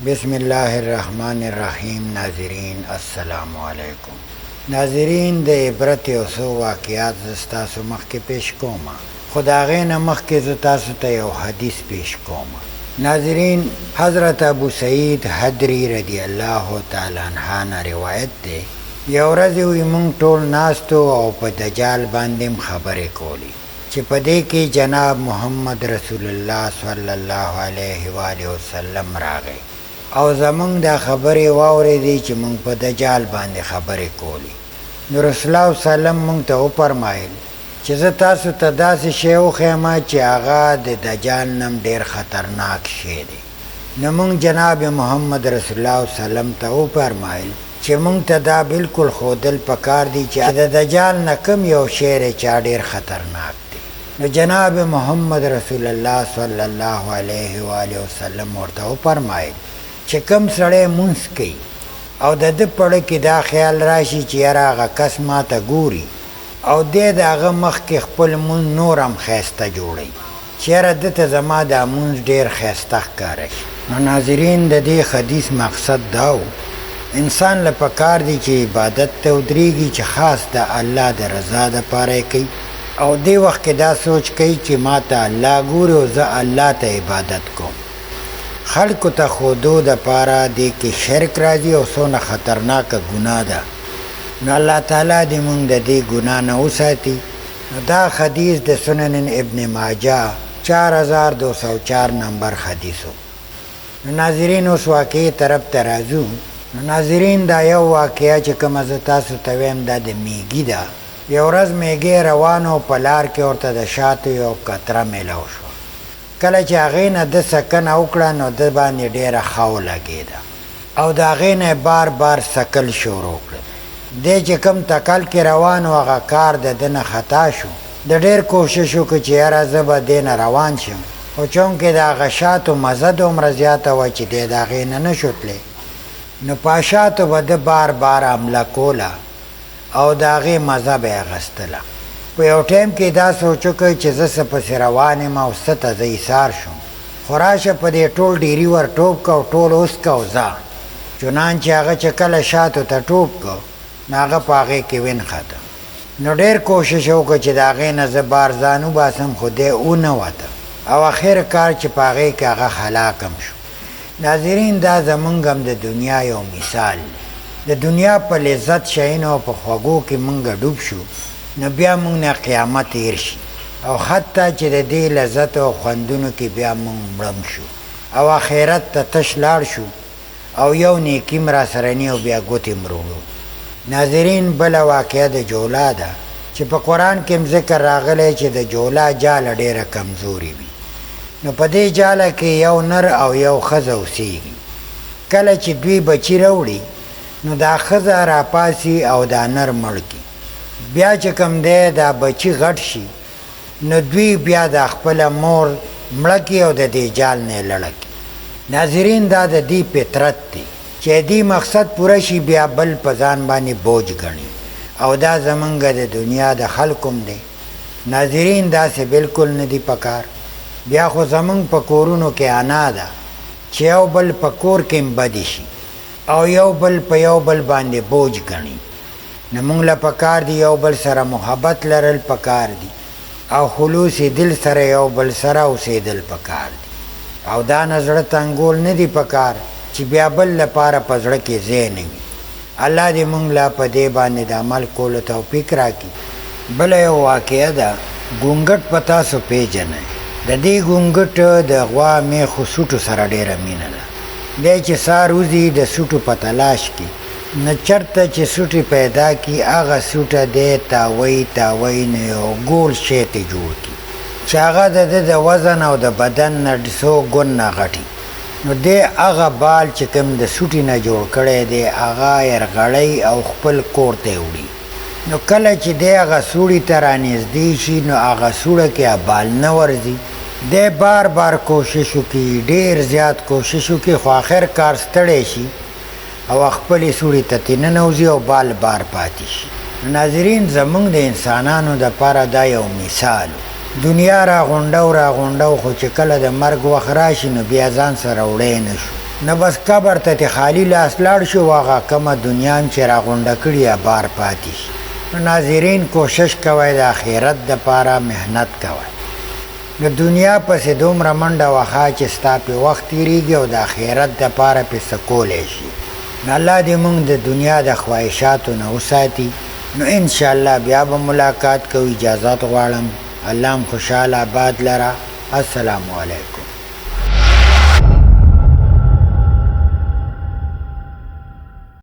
بسم الله الرحمن الرحیم. ناظرین السلام علیکم. ناظرین د عبرت یو څو واقعات ستاسو مخکې پیش کوم، خو د هغې نه مخکې زه تاسو ته یو حدیث پیش کوم. ناظرین، حضرت ابو سعید حدری رضی الله تعالی عنه نه روایت دی، یو ورځ وی مونږ ټول ناستو او په دجال باندې خبرې کولی چې په دې کې جناب محمد رسول الله صلی الله علیه و آله وسلم راغی او زمونږ دا خبرې واورېدې چې مونږ په دجال باندې خبرې کولی. نو رسول الله صلی الله علیه وسلم مونږ ته وفرمایل چې زه تاسو ته داسې شی وښیم چې هغه د دجال نم ډېر خطرناک شی دی. نو مونږ جناب محمد رسول الله صلی الله علیه وسلم ته وفرمایل چې مونږ ته دا بالکل ښودل پکار دی چې د دجال نه کوم یو شی دی چې ډېر خطرناک دی. نو جناب محمد رسول الله صلی الله علیه و آله وسلم ورته وفرمایل چې کوم سړی مونځ کوي او د ده په زړه کې دا خیال راشي چې یاره هغه کس ما ته ګوري او دی د هغه مخ کې خپل مونځ نور هم ښایسته جوړوي چې یاره ده ته زما دا مونځ ډېر ښایسته ښکاره شي. نو ناظرین، د دې حدیث مقصد دا و انسان له پکار دی چې عبادت ته ودرېږي چې خاص د الله د رضا دپاره یې کوي او دې وخت کې دا سوچ کوي چې ما ته الله ګوري او زه الله ته عبادت کوم. خلکو ته ښودو دپاره دې کې شرک راځي او څونه خطرناکه ګناه ده. نو الله تعالی دې مونږ د دې ګناه نه وساتي. نو دا حدیث د سنن ابن ماجه 4204 نمبر حدیثو. نو ناظرین، اوس واقعي طرف ته راځو. نو ناظرین، دا یو واقعه چې کومه زه تاسو ته ویم دا د میږي ده. یو ورځ میږی روان و، په لار کې ورته د شاتو یو قطره میلاو شوه. کله چې هغې نه ده سکنه وکړه نو ده باندې ډېره ښه ولګېده او د هغې نه بار بار سکل شروع کړل. دی چې کوم تکل کې روان و هغه کار د ده نه خطا شو. د ډېر کوشش وکړو چې یاره زه به دې نه روان شم، خو چونکې د هغه شاتو مزه دومره زیاته وه چې دی د هغې نه نه شو تلی. نو په شاتو به ده بار بار حمله کوله او د هغې مزه به یې اخیستله. په یو ټایم کې دا سوچ وکړ چې زه څه پسې روان یم او څه ته زه ایثار شم، خو راشه په دې ټول ډیري ور ټوپ که او ټول وسکه او ځه. چنانچې هغه چې کله شاتو ته ټوپ که نو هغه په هغې کې ونښته. نو ډېر کوشش وکړه چې د هغې نه زه بار ځان وباسم، خو دی ونه وته او اخر کار چې په هغې کې هغه هلاک هم شو. ناظرین، دا زمونږ هم د دنیا یو مثال دی. د دنیا په لذت شیانو او په خوږو کې مونږ ډوب شو نو بیا مونږ نه قیامت تیر شي او حتی چې د دې لذت او خوندونو کې بیا مونږ مړم شو او آخرت ته تش لاړ شو او یو نیکي م راسره نی او بیا ګوتې مروړو. ناظرین، بله واقعه د جولا ده چې په قرآن کې م ذکر راغلی چې د جولا جاله ډېره کمزوري وي. نو په دې جاله کې یو نر او یو ښځه اوسېږي. کله چې دوی بچي راوړي نو دا ښځه راپاسي او دا نر مړ کړي. بیا چې کوم دی دا بچی غټ شي نو دوی بیا د خپله مور مړه کړي او د دې جال نه لړه کړي. ناظرین، دا د دې فطرت دی چې دې مقصد پوره شي بیا بل په ځان باندې بوج ګڼي او دا زمونږ د دنیا د خلکو م دی. ناظرین، داسې بالکل نه دی پکار. بیا خو زمونږ په کورونو کې انا ده چې یو بل په کور کې م بدې شي او یو بل په یو بل باندې بوج ګڼي. نو مونږ له پکار دی یو بل سره محبت لرل پکار دی او خلوص دل سره یو بل سره اوسېدل پکار دی او دا نه زړه تنګول نه دی پکار چې بیا بل لپاره په زړه کې ځای نه وي. الله دې مونږ له په دې باندې د عمل کولو توفیق راکړي. بله یو واقعه ده، ګونګټ په تاسو پیژنئ. د دې ګونګټ د غوا میخو سوټو سره ډېره مینه ده. دی چې سهار وځي د سوټو په تلاش کې نه چرته چې سوټي پیدا کی هغه سوټه دی تاوی نه یو ګول شی ته جوړ کړي چې هغه د ده د وزن او د بدن نه 200 ګونه غټي. نو دی هغه بال چې کوم د سوټي نه جوړ کړی دی هغه یرغړی او خپل کور ته وړي. نو کله چې دی هغه سوړي ته رانږدې شي نو هغه سوړه کې بال نه ورځي. دی بار بار کوشش وکړي، ډېر زیات کوشش وکړي، خو آخر کار ستړی شي او خپلې سوړې ته ترې ننوځي او بال بار پاتې شي. ناظرین، زمونږ د انسانانو دپاره دا یو مثال. دنیا را غونډو خو چې کله د مرګ وخت راشي نو بیا ځان سره وړی نه شو. نه بس قبر ته خالی لاس لاړ شو، هغه کومه دنیا چې راغونډه کړي بار پاتې شي. نو ناظرین کوشش کوئ د آخرت دپاره محنت کوئ. د دنیا پسې دومره منډه وخه چې ستا پې وخت تېرېږي او د آخرت دپاره پې څه کولی شي. نو الله دې موږ د دنیا د خواهشاتو نه وساتي. نو انشاءالله بیا به ملاقات کوو. اجازت غواړم. الله هم خوشحال آباد لره. السلام علیکم.